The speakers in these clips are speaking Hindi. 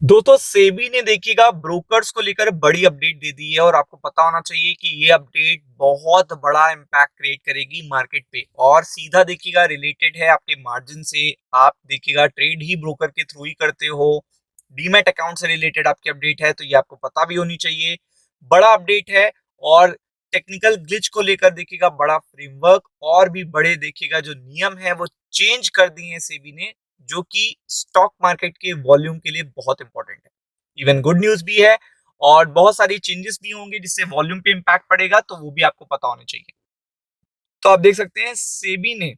दोस्तों सेबी ने देखिएगा ब्रोकर्स को लेकर बड़ी अपडेट दे दी है और आपको पता होना चाहिए कि ये अपडेट बहुत बड़ा इम्पैक्ट क्रिएट करेगी मार्केट पे और सीधा देखिएगा रिलेटेड है आपके मार्जिन से। आप देखिएगा ट्रेड ही ब्रोकर के थ्रू ही करते हो, डीमैट अकाउंट से रिलेटेड आपकी अपडेट है तो ये आपको पता भी होनी चाहिए। बड़ा अपडेट है और टेक्निकल ग्लिच को लेकर देखिएगा बड़ा फ्रेमवर्क और भी बड़े देखिएगा जो नियम है वो चेंज कर दिए हैं सेबी ने, जो कि स्टॉक मार्केट के वॉल्यूम के लिए बहुत इंपॉर्टेंट है। इवन गुड न्यूज भी है और बहुत सारी चेंजेस भी होंगे जिससे वॉल्यूम पे इंपैक्ट पड़ेगा, तो वो भी आपको पता होने चाहिए। तो आप देख सकते हैं सेबी ने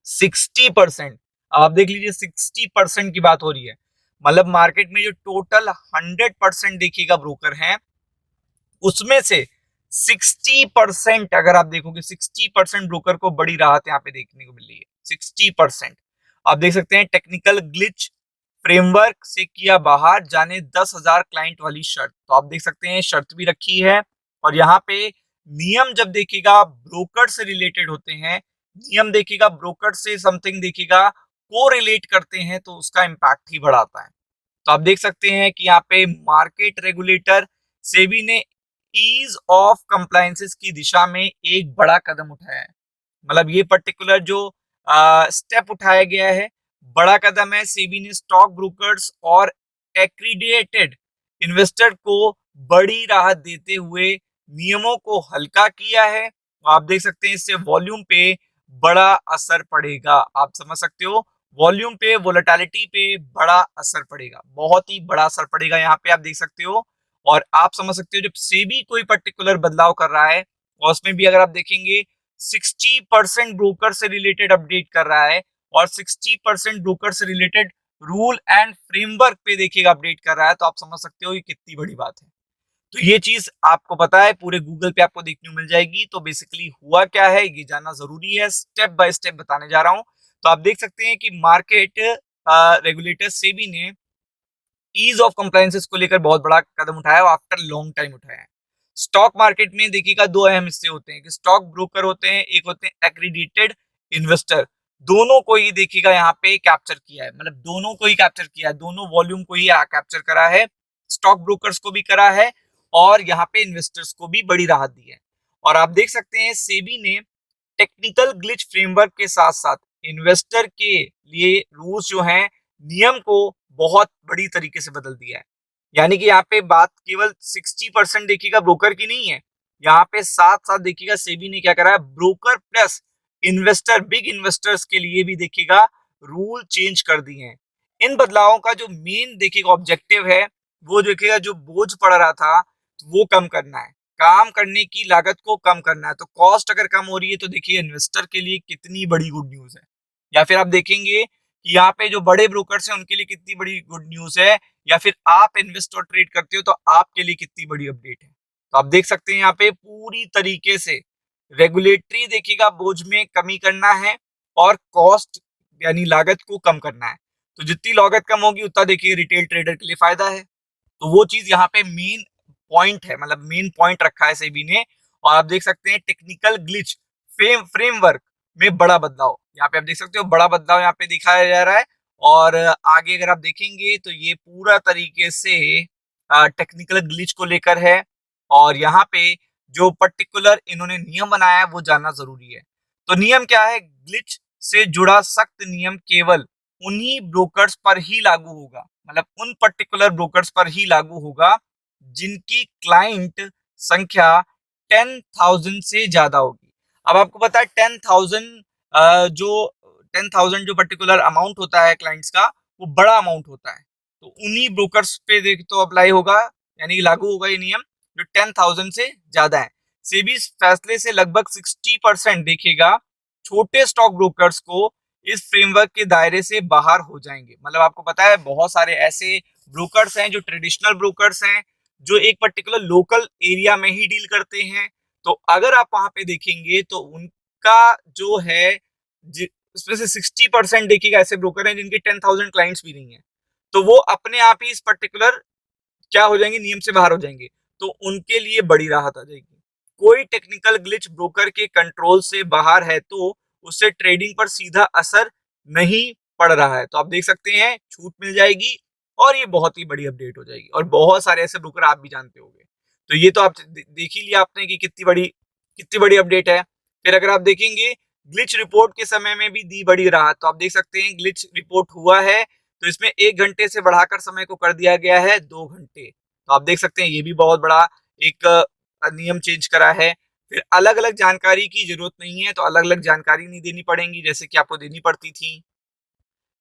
60%, आप देख लीजिए 60% की बात हो रही है। मतलब मार्केट में जो टोटल 100% देखिएगा ब्रोकर हैं उसमें से 60%, अगर आप देखोगे 60% ब्रोकर को बड़ी राहत यहाँ पे देखने को मिल रही है। 60% आप देख सकते हैं टेक्निकल ग्लिच फ्रेमवर्क से किया बाहर जाने 10,000 क्लाइंट वाली शर्त, तो आप देख सकते हैं शर्त भी रखी है। और यहाँ पे नियम जब देखिएगा ब्रोकर से रिलेटेड होते हैं, नियम देखिएगा ब्रोकर से समथिंग देखिएगा को रिलेट करते हैं तो उसका इम्पैक्ट ही बढ़ाता है। तो आप देख सकते हैं कि यहाँ पे मार्केट रेगुलेटर सेबी ने ईज ऑफ कंप्लायंसेस की दिशा में एक बड़ा कदम उठाया है। मतलब ये पर्टिकुलर जो स्टेप उठाया गया है बड़ा कदम है। सेबी ने स्टॉक ब्रोकर्स और एक्रीडिएटेड इन्वेस्टर को बड़ी राहत देते हुए नियमों को हल्का किया है। आप देख सकते हैं इससे वॉल्यूम पे बड़ा असर पड़ेगा। आप समझ सकते हो वॉल्यूम पे, वोलेटिलिटी पे बड़ा असर पड़ेगा, बहुत ही बड़ा असर पड़ेगा यहाँ पे आप देख सकते हो। और आप समझ सकते हो जब सेबी कोई पर्टिकुलर बदलाव कर रहा है और उसमें भी अगर आप देखेंगे 60% ब्रोकर से रिलेटेड अपडेट कर रहा है और 60% ब्रोकर से रिलेटेड रूल एंड फ्रेमवर्क पे देखिएगा अपडेट कर रहा है, तो आप समझ सकते हो ये कितनी बड़ी बात है। तो ये चीज आपको पता है पूरे गूगल पे आपको देखने को मिल जाएगी। तो बेसिकली हुआ क्या है ये जानना जरूरी है, स्टेप बाय स्टेप बताने जा रहा हूं। तो आप देख सकते हैं कि मार्केट रेगुलेटर सेबी ने ईज ऑफ कंप्लायंसेस को लेकर बहुत बड़ा कदम उठाया और आफ्टर लॉन्ग टाइम उठाया है। स्टॉक मार्केट में देखिएगा दो अहम हिस्से होते हैं कि स्टॉक ब्रोकर होते हैं, एक होते हैं एक्रीडिटेड इन्वेस्टर। दोनों को ही देखिएगा यहाँ पे कैप्चर किया है, मतलब दोनों को ही कैप्चर किया है, दोनों वॉल्यूम को ही कैप्चर करा है। स्टॉक ब्रोकर्स को भी करा है और यहाँ पे इन्वेस्टर्स को भी बड़ी राहत दी है। और आप देख सकते हैं सेबी ने टेक्निकल ग्लिच फ्रेमवर्क के साथ साथ इन्वेस्टर के लिए रूल्स जो हैं, नियम को बहुत बड़ी तरीके से बदल दिया है। यानी कि यहाँ पे बात केवल 60% देखिएगा ब्रोकर की नहीं है, यहाँ पे साथ साथ देखिएगा सेबी ने क्या करा है broker plus investor, big investors के लिए भी देखिएगा रूल चेंज कर दिए हैं। इन बदलावों का जो मेन देखिएगा ऑब्जेक्टिव है वो देखिएगा जो बोझ पड़ रहा था वो कम करना है, काम करने की लागत को कम करना है। तो कॉस्ट अगर कम हो रही है तो देखिए इन्वेस्टर के लिए कितनी बड़ी गुड न्यूज है। या फिर आप देखेंगे कि यहाँ पे जो बड़े ब्रोकर्स हैं उनके लिए कितनी बड़ी गुड न्यूज है, या फिर आप इन्वेस्ट और ट्रेड करते हो तो आपके लिए कितनी बड़ी अपडेट है। तो आप देख सकते हैं यहाँ पे पूरी तरीके से रेगुलेटरी देखिएगा बोझ में कमी करना है और कॉस्ट यानी लागत को कम करना है। तो जितनी लागत कम होगी उतना देखिए रिटेल ट्रेडर के लिए फायदा है। तो वो चीज यहाँ पे मेन पॉइंट है, मतलब मेन पॉइंट रखा है सेबी ने। और आप देख सकते हैं टेक्निकल ग्लिच फ्रेमवर्क में बड़ा बदलाव, यहाँ पे आप देख सकते हो बड़ा बदलाव यहाँ पे दिखाया जा रहा है। और आगे अगर आप देखेंगे तो ये पूरा तरीके से टेक्निकल ग्लिच को लेकर है। और यहाँ पे जो पर्टिकुलर इन्होंने नियम बनाया है वो जानना जरूरी है। तो नियम क्या है, ग्लिच से जुड़ा सख्त नियम केवल उन्हीं ब्रोकर्स पर ही लागू होगा, मतलब उन पर्टिकुलर ब्रोकर्स पर ही लागू होगा जिनकी क्लाइंट संख्या 10,000 से ज्यादा होगी। अब आपको पता है 10,000 जो 10,000 जो पर्टिकुलर अमाउंट होता है क्लाइंट्स का वो बड़ा अमाउंट होता है। तो उन्हीं ब्रोकर्स पे देख तो अप्लाई होगा, यानी लागू होगा ये नियम जो 10,000 से ज्यादा है। सेबी इस फैसले से लगभग 60% देखिएगा छोटे स्टॉक ब्रोकर्स को इस फ्रेमवर्क के दायरे से बाहर हो जाएंगे। मतलब आपको पता है बहुत सारे ऐसे ब्रोकर्स हैं जो ट्रेडिशनल ब्रोकर्स हैं जो एक पर्टिकुलर लोकल एरिया में ही डील करते हैं। तो अगर आप वहां पे देखेंगे तो उनका जो है उसमें से 60% देखिएगा ऐसे ब्रोकर हैं जिनके 10,000 क्लाइंट्स भी नहीं है। तो वो अपने आप ही इस पर्टिकुलर क्या हो जाएंगे, नियम से बाहर हो जाएंगे। तो उनके लिए बड़ी राहत आ जाएगी। कोई टेक्निकल ग्लिच ब्रोकर के कंट्रोल से बाहर है तो उससे ट्रेडिंग पर सीधा असर नहीं पड़ रहा है। तो आप देख सकते हैं छूट मिल जाएगी और ये बहुत ही बड़ी अपडेट हो जाएगी और बहुत सारे ऐसे ब्रोकर आप भी जानते होंगे। तो ये तो आप देख ही लिया आपने कि कितनी बड़ी अपडेट है। फिर अगर आप देखेंगे ग्लिच रिपोर्ट के समय में भी दी बड़ी राहत, तो आप देख सकते हैं ग्लिच रिपोर्ट हुआ है तो इसमें 1 घंटे से बढ़ाकर समय को कर दिया गया है 2 घंटे। तो आप देख सकते हैं ये भी बहुत बड़ा एक नियम चेंज करा है। फिर अलग-अलग जानकारी की जरूरत नहीं है, तो अलग-अलग जानकारी नहीं देनी पड़ेगी जैसे कि आपको देनी पड़ती थी।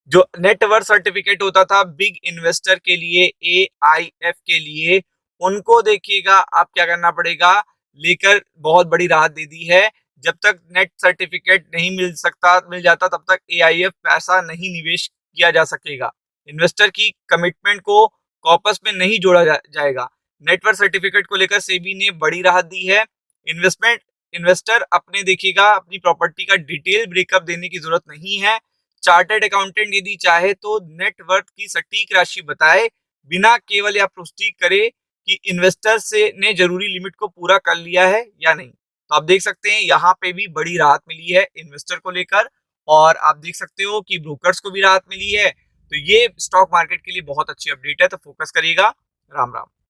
जो नेट वर्थ सर्टिफिकेट होता था बिग इन्वेस्टर के लिए, एआईएफ के लिए, उनको देखिएगा आप क्या करना पड़ेगा, लेकर बहुत बड़ी राहत दे दी है। जब तक नेट सर्टिफिकेट नहीं मिल जाता तब तक एआईएफ पैसा नहीं निवेश किया जा सकेगा। इन्वेस्टर की कमिटमेंट को कॉपस में नहीं जोड़ा जाएगा। नेटवर्क सर्टिफिकेट को लेकर सेबी ने बड़ी राहत दी है। इन्वेस्टर अपने देखिएगा अपनी प्रॉपर्टी का डिटेल ब्रेकअप देने की जरूरत नहीं है। चार्टर्ड अकाउंटेंट यदि चाहे तो नेट वर्थ की सटीक राशि बताए, बिना केवल या पुष्टि करे कि इन्वेस्टर से ने जरूरी लिमिट को पूरा कर लिया है या नहीं। तो आप देख सकते हैं यहाँ पे भी बड़ी राहत मिली है इन्वेस्टर को लेकर, और आप देख सकते हो कि ब्रोकर्स को भी राहत मिली है। तो ये स्टॉक मार्केट के लिए बहुत अच्छी अपडेट है, तो फोकस करिएगा। राम राम।